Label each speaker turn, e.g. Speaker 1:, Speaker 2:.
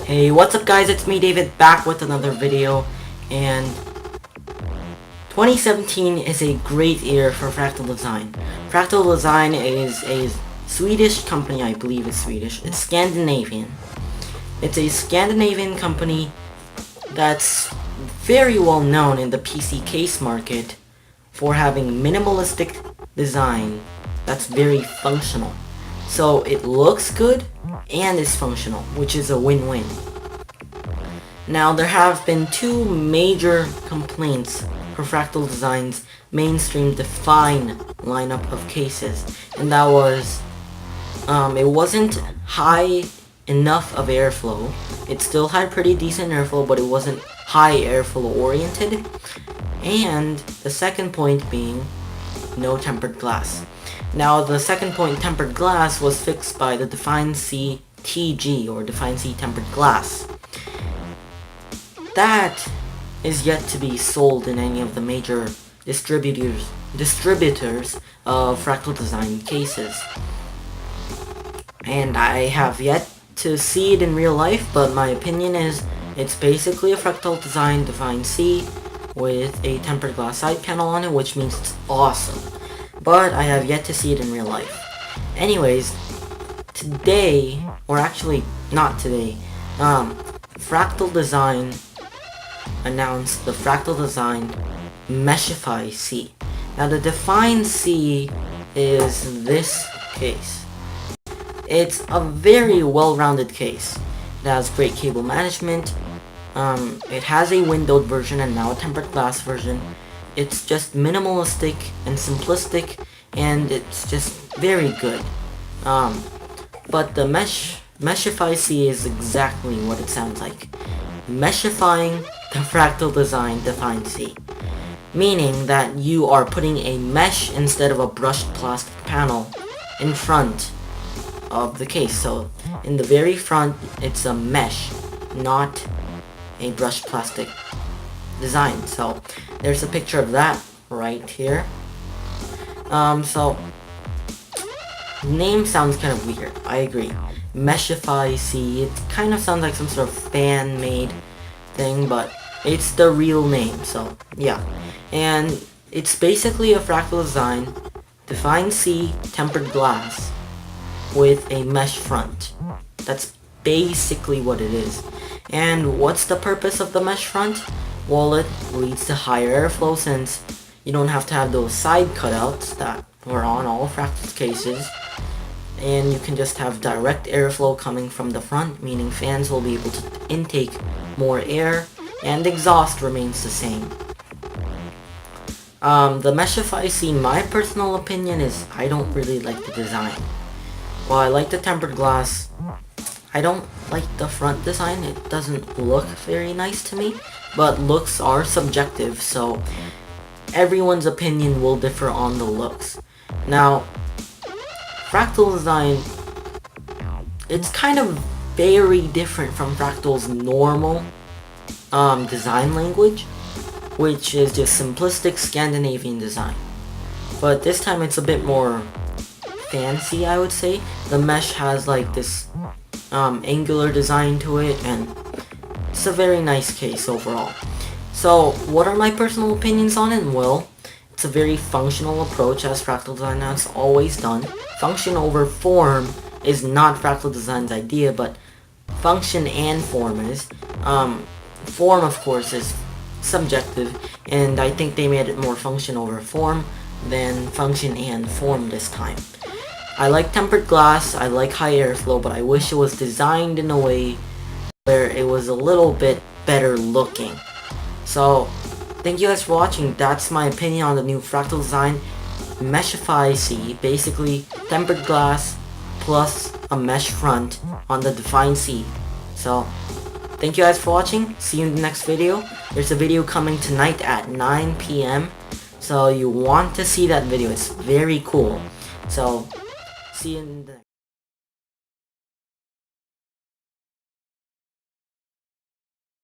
Speaker 1: Hey, what's up guys, it's me David back with another video, and 2017 is a great year for Fractal Design. Fractal Design is a Swedish company, I believe it's Swedish, it's Scandinavian. It's a Scandinavian company that's very well known in the PC case market for having minimalistic design that's very functional. So it looks good and is functional, which is a win-win. Now there have been two major complaints for Fractal Design's mainstream Define lineup of cases, and that was it wasn't high enough of airflow. It still had pretty decent airflow, but it wasn't high airflow oriented, and the second point being no tempered glass. Now the second point, tempered glass, was fixed by the Define C TG, or Define C tempered glass. That is yet to be sold in any of the major distributors of Fractal Design cases. And I have yet to see it in real life, but my opinion is it's basically a Fractal Design Define C with a tempered glass side panel on it, which means it's awesome. But I have yet to see it in real life. Anyways, today, or actually not today, Fractal Design announced the Fractal Design Meshify C. Now the Define C is this case. It's a very well-rounded case. It has great cable management. It has a windowed version and now a tempered glass version. It's just minimalistic and simplistic, and it's just very good. But the Meshify C is exactly what it sounds like. Meshifying the Fractal Design Define C. Meaning that you are putting a mesh instead of a brushed plastic panel in front of the case. So in the very front, it's a mesh, not a brushed plastic design. So there's a picture of that right here. So name sounds kind of weird, I agree. Meshify C, it kind of sounds like some sort of fan-made thing, but it's the real name, so yeah. And it's basically a Fractal Design Define C tempered glass with a mesh front. That's basically what it is. And what's the purpose of the mesh front? Well, it leads to higher airflow, since you don't have to have those side cutouts that were on all Fractal cases, and you can just have direct airflow coming from the front, meaning fans will be able to intake more air, and exhaust remains the same. The Meshify C, my personal opinion is I don't really like the design. While I like the tempered glass, I don't like the front design. It doesn't look very nice to me, but looks are subjective, so everyone's opinion will differ on the looks. Now, Fractal Design, it's kind of very different from Fractal's normal design language, which is just simplistic Scandinavian design. But this time it's a bit more fancy, I would say. The mesh has like this angular design to it, and it's a very nice case overall. So what are my personal opinions on it? Well, it's a very functional approach, as Fractal Design has always done. Function over form is not Fractal Design's idea, but function and form is. Form, of course, is subjective, and I think they made it more function over form than function and form this time. I like tempered glass, I like high airflow, but I wish it was designed in a way where it was a little bit better looking. So, thank you guys for watching. That's my opinion on the new Fractal Design Meshify C. Basically, tempered glass plus a mesh front on the Define C. So, thank you guys for watching. See you in the next video. There's a video coming tonight at 9 p.m. So you want to see that video. It's very cool. So, see you in the next